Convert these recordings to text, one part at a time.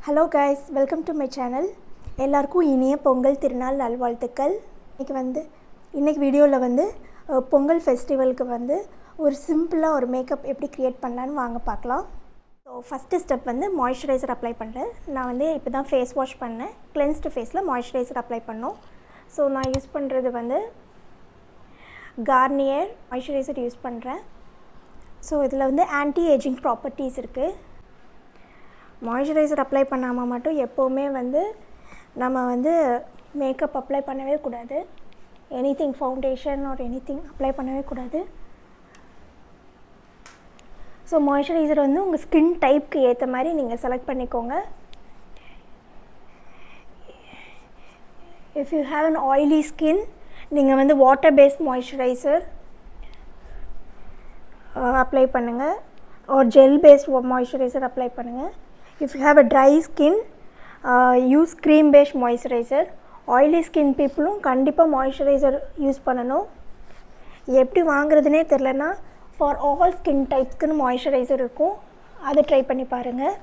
Hello guys, welcome to my channel. எல்லாருக்கும் இனிய பொங்கல் திருநாள் நல்வாழ்த்துக்கள். இன்னைக்கு வீடியோவில் பொங்கல் ஃபெஸ்டிவலுக்கு ஒரு சிம்பிளாக ஒரு மேக்கப் எப்படி க்ரியேட் பண்ணலான்னு வாங்க பார்க்கலாம். So first step moisturiser apply பண்ணுறேன். நான் இப்போ தான் ஃபேஸ் வாஷ் பண்ணேன். கிளென்ஸ்டு ஃபேஸில் மாய்ஸ்சரைசர் அப்ளை பண்ணோம். ஸோ நான் யூஸ் பண்ணுறது கார்னியர் மாய்ஸ்சரைசர் யூஸ் பண்ணுறேன். ஸோ இதில் ஆன்டி ஏஜிங் ப்ராப்பர்ட்டிஸ் இருக்குது. மாய்ஸ்சரைசர் அப்ளை பண்ணாமல் மட்டும் எப்போவுமே நம்ம மேக்கப் அப்ளை பண்ணவே கூடாது. Anything foundation or anything apply பண்ணவே கூடாது. ஸோ மாய்ஸ்சரைசர் உங்கள் ஸ்கின் டைப்புக்கு ஏற்ற மாதிரி நீங்கள் செலக்ட் பண்ணிக்கோங்க. If you have an oily skin நீங்கள் வாட்டர் பேஸ்ட் மாய்ஸ்சரைசர் அப்ளை பண்ணுங்கள். ஒரு ஜெல் பேஸ்ட் மாய்ஸ்சரைசர் அப்ளை பண்ணுங்கள். If you have a dry skin, use cream based moisturizer. Oily skin people கண்டிப்பாக moisturizer யூஸ் பண்ணணும். எப்படி வாங்குறதுனே தெரிலனா ஃபார் ஆல் ஸ்கின் டைப்ஸ்க்குன்னு மாய்ஸ்சரைசர் இருக்கும், அதை try பண்ணி பாருங்கள்.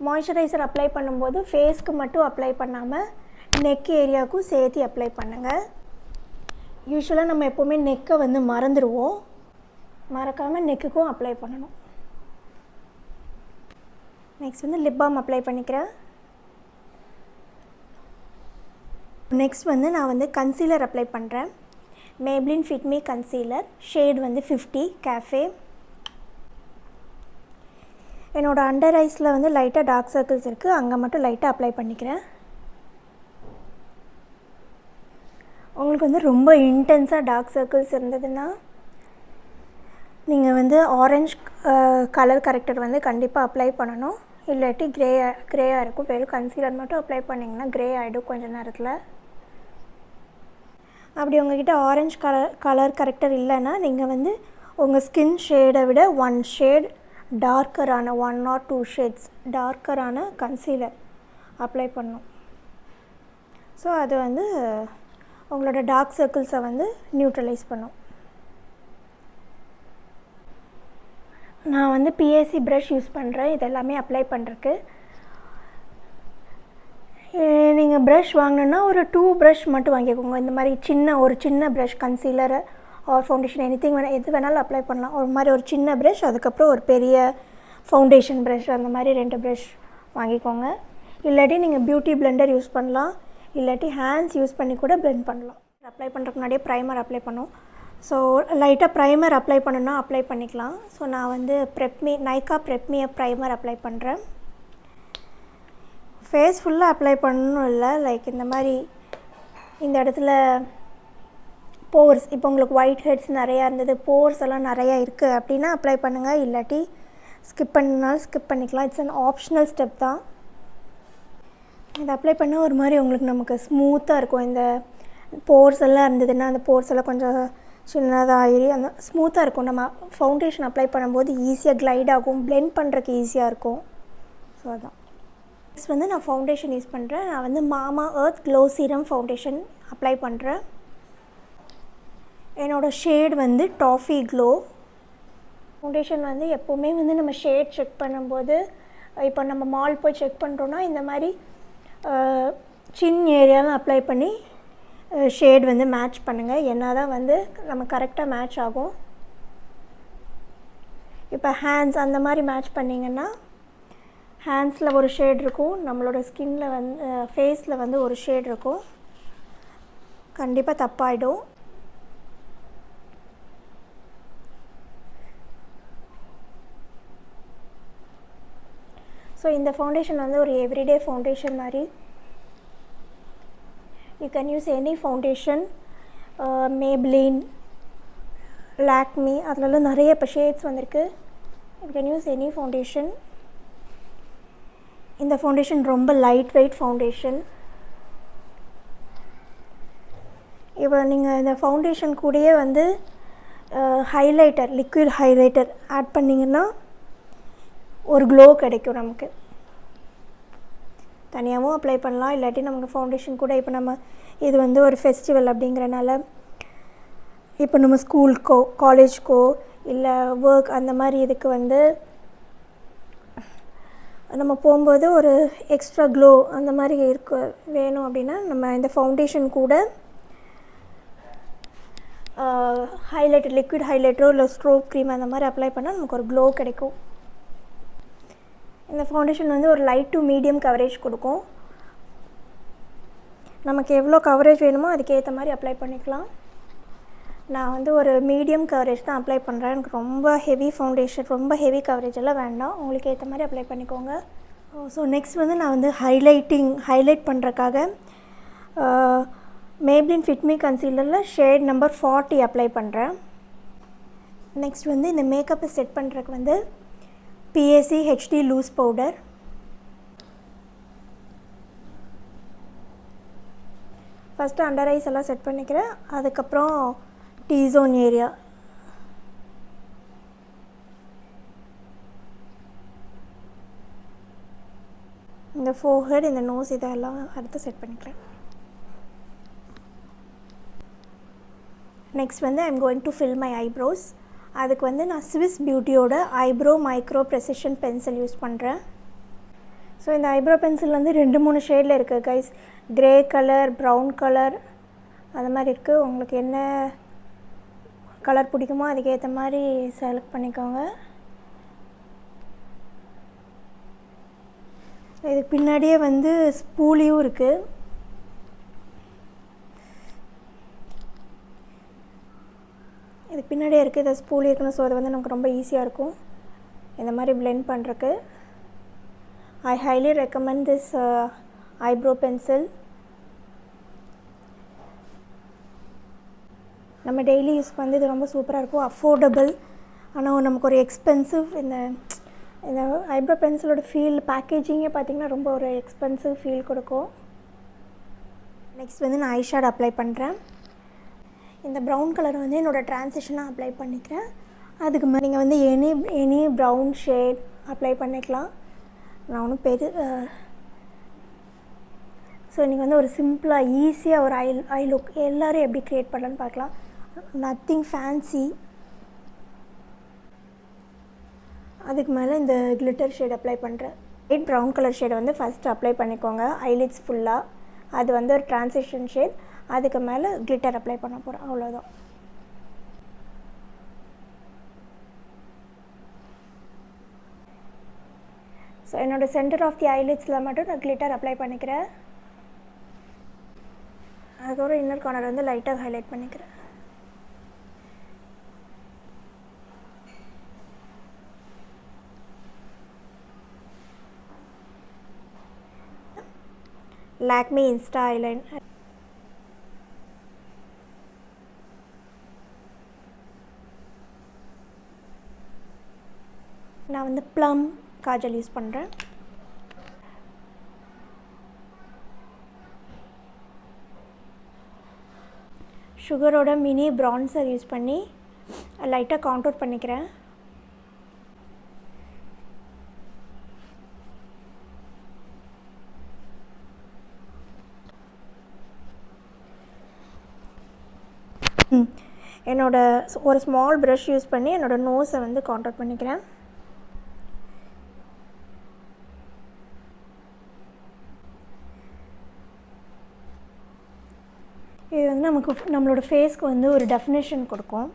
மாய்ஸ்சரைசர் அப்ளை பண்ணும்போது ஃபேஸ்க்கு மட்டும் அப்ளை பண்ணாமல் நெக் ஏரியாவுக்கும் சேர்த்து அப்ளை பண்ணுங்கள். யூஸ்வலாக நம்ம எப்போவுமே நெக்கை மறந்துடுவோம். மறக்காமல் நெக்குக்கும் அப்ளை பண்ணணும். நெக்ஸ்ட் லிப் பாம் அப்ளை பண்ணிக்கிறேன். நெக்ஸ்ட் நான் கன்சீலர் அப்ளை பண்ணுறேன். Maybelline Fit me concealer, shade 50 cafe. என்னோடய அண்டர் ஐஸில் லைட்டாக டார்க் சர்க்கிள்ஸ் இருக்குது, அங்கே மட்டும் லைட்டாக அப்ளை பண்ணிக்கிறேன். உங்களுக்கு ரொம்ப இன்டென்ஸாக டார்க் சர்க்கிள்ஸ் இருந்ததுன்னா நீங்கள் ஆரஞ்ச் கலர் கரெக்டர் கண்டிப்பாக அப்ளை பண்ணணும். இல்லாட்டி க்ரேயாக இருக்கும். வெறும் கன்சீலர் மட்டும் அப்ளை பண்ணிங்கன்னா க்ரே ஆகிடும் கொஞ்சம் நேரத்தில். அப்படி உங்கள்கிட்ட ஆரஞ்ச் கலர் கரெக்டர் இல்லைன்னா நீங்கள் உங்கள் ஸ்கின் ஷேடை விட 1 ஷேட் டார்க்கரான 1 or 2 ஷேட்ஸ் டார்க்கரான கன்சீலர் அப்ளை பண்ணணும். ஸோ அது உங்களோட டார்க் சர்க்கிள்ஸை நியூட்ரலைஸ் பண்ணும். நான் பிஎஸ்சி ப்ரஷ் யூஸ் பண்ணுறேன் இது எல்லாமே அப்ளை பண்ணுறக்கு. நீங்கள் ப்ரஷ் வாங்கினோன்னா ஒரு 2 ப்ரஷ் மட்டும் வாங்கிக்கோங்க. இந்த மாதிரி ஒரு சின்ன brush concealer or foundation anything எது வேணாலும் அப்ளை பண்ணலாம். ஒரு சின்ன ப்ரஷ், அதுக்கப்புறம் ஒரு பெரிய ஃபவுண்டேஷன் ப்ரஷ், அந்த மாதிரி 2 ப்ரஷ் வாங்கிக்கோங்க. இல்லாட்டி நீங்கள் பியூட்டி பிளெண்டர் யூஸ் பண்ணலாம். இல்லாட்டி ஹேண்ட்ஸ் யூஸ் பண்ணி கூட பிளெண்ட் பண்ணலாம். அப்ளை பண்ணுறதுக்கு முன்னாடியே ப்ரைமர் அப்ளை பண்ணோம். ஸோ லைட்டாக ப்ரைமர் அப்ளை பண்ணணுன்னா அப்ளை பண்ணிக்கலாம். ஸோ நான் நைக்கா ப்ரெப்மியை ப்ரைமர் அப்ளை பண்ணுறேன். ஃபேஸ் ஃபுல்லாக அப்ளை பண்ணணும் இல்லை, லைக் இந்த மாதிரி இந்த இடத்துல போர்ஸ், இப்போ உங்களுக்கு ஒயிட் ஹெட்ஸ் நிறையா இருந்தது, போர்ஸ் எல்லாம் நிறையா இருக்குது அப்படின்னா அப்ளை பண்ணுங்கள். இல்லாட்டி ஸ்கிப் பண்ணாலும் ஸ்கிப் பண்ணிக்கலாம். இட்ஸ் அன் ஆப்ஷனல் ஸ்டெப் தான். இதை அப்ளை பண்ணால் ஒரு மாதிரி நமக்கு ஸ்மூத்தாக இருக்கும். இந்த போர்ஸ் எல்லாம் இருந்ததுன்னா அந்த போர்ஸ் எல்லாம் கொஞ்சம் சின்னதாகி அந்த ஸ்மூத்தாக இருக்கும். நம்ம ஃபவுண்டேஷன் அப்ளை பண்ணும்போது ஈஸியாக க்ளைட் ஆகும், பிளெண்ட் பண்ணுறதுக்கு ஈஸியாக இருக்கும். ஸோ அதான். நெக்ஸ்ட் நான் ஃபவுண்டேஷன் யூஸ் பண்ணுறேன். நான் Mamaearth glow serum foundation apply பண்ணுறேன். என்னோடய ஷேட் டாஃபி க்ளோ. ஃபவுண்டேஷன் எப்போவுமே நம்ம ஷேட் செக் பண்ணும்போது, இப்போ நம்ம மால் போய் செக் பண்ணுறோன்னா இந்த மாதிரி சின் ஏரியாலாம் அப்ளை பண்ணி ஷேட் மேட்ச் பண்ணுங்கள். என்ன தான் நம்ம கரெக்டாக மேட்ச் ஆகும். இப்போ ஹேண்ட்ஸ் அந்த மாதிரி மேட்ச் பண்ணிங்கன்னா ஹேண்ட்ஸில் ஒரு ஷேட் இருக்கும், நம்மளோட ஸ்கின்னில் ஃபேஸில் ஒரு ஷேட் இருக்கும். கண்டிப்பாக தப்பாயிடும். ஸோ இந்த ஃபவுண்டேஷன் ஒரு எவ்ரிடே ஃபவுண்டேஷன் மாதிரி. You can use any foundation, Maybelline, Lakme, அதிலலாம் நிறைய இப்போ ஷேட்ஸ் வந்திருக்கு. You can use any foundation. இந்த ஃபவுண்டேஷன் ரொம்ப லைட் வெயிட் ஃபவுண்டேஷன். இப்போ நீங்கள் இந்த ஃபவுண்டேஷன் கூடயே ஹைலைட்டர், லிக்விட் ஹைலைட்டர் ஆட் பண்ணிங்கன்னா ஒரு க்ளோ கிடைக்கும் நமக்கு. தனியாகவும் அப்ளை பண்ணலாம். இல்லாட்டி நமக்கு ஃபவுண்டேஷன் கூட இப்போ நம்ம இது ஒரு ஃபெஸ்டிவல் அப்படிங்கிறனால இப்போ நம்ம ஸ்கூலுக்கோ காலேஜ்க்கோ இல்லை ஒர்க் அந்த மாதிரி இதுக்கு நம்ம போகும்போது ஒரு எக்ஸ்ட்ரா க்ளோ அந்த மாதிரி வேணும் அப்படின்னா நம்ம இந்த ஃபவுண்டேஷன் கூட ஹைலைட்டர் லிக்விட் ஹைலைட்டரோ இல்லை ஸ்ட்ரோப் க்ரீம் அந்த மாதிரி அப்ளை பண்ணால் நமக்கு ஒரு க்ளோ கிடைக்கும். இந்த ஃபவுண்டேஷன் வந்து ஒரு லைட் டு மீடியம் கவரேஜ் கொடுக்கும். நமக்கு எவ்வளோ கவரேஜ் வேணுமோ அதுக்கேற்ற மாதிரி அப்ளை பண்ணிக்கலாம். நான் வந்து ஒரு மீடியம் கவரேஜ் தான் அப்ளை பண்ணுறேன். எனக்கு ரொம்ப ஹெவி ஃபவுண்டேஷன் ரொம்ப ஹெவி கவரேஜ் எல்லாம் வேண்டாம். உங்களுக்கு ஏற்ற மாதிரி அப்ளை பண்ணிக்கோங்க. ஸோ நெக்ஸ்ட் வந்து நான் வந்து ஹைலைட் பண்ணுறக்காக மேப்ளின் ஃபிட் மீ கன்சீலரில் ஷேட் நம்பர் 40 அப்ளை பண்ணுறேன். நெக்ஸ்ட் வந்து இந்த மேக்கப்பை செட் பண்ணுறதுக்கு வந்து PAC HD loose powder, first under eyes எல்லாம் செட் பண்ணிக்கிறேன். அதுக்கப்புறம் T-zone ஏரியா, இந்த ஃபோர்ஹெட், இந்த நோஸ் இதெல்லாம் அடுத்து செட் பண்ணிக்கிறேன். நெக்ஸ்ட் வந்து I'm going to fill my eyebrows. அதுக்கு வந்து நான் ஸ்விஸ் பியூட்டியோட eyebrow micro precision pencil use பண்ணுறேன். ஸோ இந்த ஐப்ரோ பென்சில் வந்து 2-3 ஷேடில் இருக்குது guys. Grey colour, brown colour அது மாதிரி இருக்குது. உங்களுக்கு என்ன கலர் பிடிக்குமோ அதுக்கேற்ற மாதிரி செலக்ட் பண்ணிக்கோங்க. இதுக்கு பின்னாடியே வந்து ஸ்பூலியும் இருக்குது. இதுக்கு பின்னாடியே இருக்குது, இதை ஸ்பூலி இருக்கணும். ஸோ அது வந்து நமக்கு ரொம்ப ஈஸியாக இருக்கும் இந்த மாதிரி பிளெண்ட் பண்ணுறக்கு. ஐ highly recommend this eyebrow pencil. நம்ம டெய்லி யூஸ்க்கு வந்து இது ரொம்ப சூப்பராக இருக்கும், அஃபோர்டபுள். ஆனால் நமக்கு ஒரு எக்ஸ்பென்சிவ் இந்த ஐப்ரோ பென்சிலோட ஃபீல் பேக்கேஜிங்கே பார்த்திங்கன்னா ரொம்ப ஒரு எக்ஸ்பென்சிவ் ஃபீல் கொடுக்கும். நெக்ஸ்ட் வந்து நான் ஐ ஷேட் அப்ளை பண்ணுறேன். இந்த ப்ரௌன் கலர் வந்து என்னோடய ட்ரான்சிஷனாக அப்ளை பண்ணிக்கிறேன். அதுக்கு மேலே நீங்கள் வந்து எனி ப்ரௌன் ஷேட் அப்ளை பண்ணிக்கலாம். நான் ஒன்றும் ஸோ நீங்கள் வந்து ஒரு சிம்பிளாக ஈஸியாக ஒரு ஐ லுக் எல்லோரும் எப்படி க்ரியேட் பண்ணலான்னு பார்க்கலாம். Nothing fancy. அதுக்கு மேலே இந்த கிளிட்டர் ஷேட் அப்ளை பண்ணுறேன். லைட் ப்ரௌன் கலர் ஷேடை வந்து ஃபஸ்ட்டு அப்ளை பண்ணிக்கோங்க ஐலிட்ஸ் ஃபுல்லாக. அது வந்து ஒரு ட்ரான்சிஷன் ஷேட். அதுக்கு மேலே கிளிட்டர் அப்ளை பண்ண போகிறேன், அவ்வளோதான். ஸோ என்னோடய சென்டர் ஆஃப் தி ஐலிட்ஸில் மட்டும் நான் கிளிட்டர் அப்ளை பண்ணிக்கிறேன். அதுக்கப்புறம் இன்னர் கார்னர் வந்து லைட்டாக ஹைலைட் பண்ணிக்கிறேன். லாக்மி இன்ஸ்டா ஐலைன். நான் வந்து ப்ளம் காஜல் யூஸ் பண்ணுறேன். சுகரோட மினி ப்ரான்சர் யூஸ் பண்ணி லைட்டாக கான்டூர் பண்ணிக்கிறேன். ஒரு ஸ்மால் ப்ரஷ் யூஸ் பண்ணி என்னோடய நோஸை வந்து கான்டூர் பண்ணிக்கிறேன். இது வந்து நம்மளோட ஃபேஸ்க்கு வந்து ஒரு டெஃபினேஷன் கொடுக்கும்.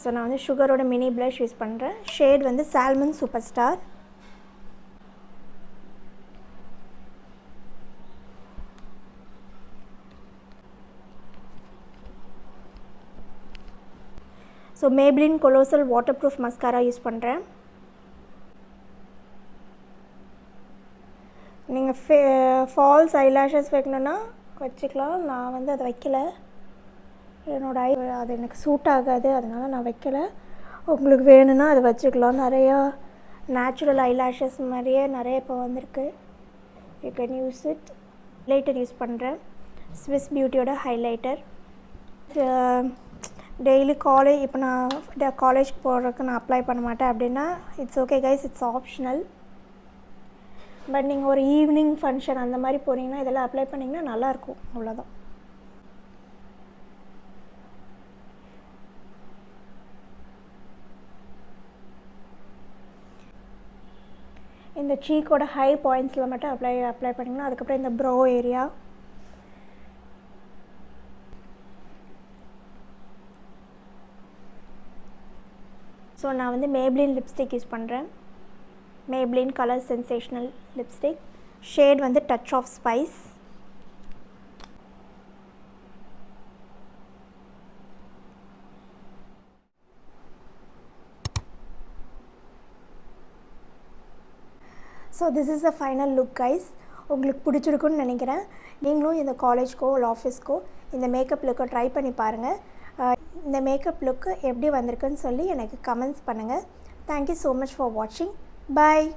ஸோ நான் வந்து சுகரோட மினி ப்ளஷ் யூஸ் பண்ணுறேன். ஷேட் வந்து salmon super star. So Maybelline colossal water proof mascara use பண்ணுறேன். நீங்கள் ஃபால்ஸ் ஐலாஷஸ் வைக்கணுன்னா வச்சுக்கலாம். நான் வந்து அதை வைக்கல, அது எனக்கு சூட் ஆகாது, அதனால் நான் வைக்கலை. உங்களுக்கு வேணும்னா அதை வச்சுக்கலாம். நிறையா நேச்சுரல் ஐலாஷஸ் மாதிரியே நிறைய இப்போ வந்திருக்கு. You can use it. Highlighter use பண்ணுறேன், ஸ்விஸ் பியூட்டியோட ஹைலைட்டர். டெய்லி இப்போ நான் காலேஜ்க்கு போகிறதுக்கு நான் அப்ளை பண்ண மாட்டேன் அப்படின்னா it's okay guys, it's optional. But நீங்கள் ஒரு ஈவினிங் ஃபங்க்ஷன் அந்த மாதிரி போனீங்கன்னா இதெல்லாம் அப்ளை பண்ணிங்கன்னா நல்லாயிருக்கும், அவ்வளோதான். இந்த சீக்கோட ஹை பாயிண்ட்ஸில் மட்டும் அப்ளை பண்ணிங்கன்னா அதுக்கப்புறம் இந்த ப்ரோ ஏரியா. ஸோ நான் வந்து மேப்ளின் லிப்ஸ்டிக் யூஸ் பண்ணுறேன். Maybelline Color Sensational lipstick. Shade வந்து touch of spice. So this is the final look guys. உங்களுக்கு பிடிச்சிருக்குன்னு நினைக்கிறேன். நீங்களும் இந்த காலேஜ்க்கோ இல்லை ஆஃபீஸ்க்கோ இந்த மேக்கப் லுக்கை ட்ரை பண்ணி பாருங்கள். இந்த மேக்கப் லுக்கு எப்படி வந்திருக்குன்னு சொல்லி எனக்கு கமெண்ட்ஸ் பண்ணுங்கள். தேங்க்யூ ஸோ மச் ஃபார் வாட்சிங். பாய்.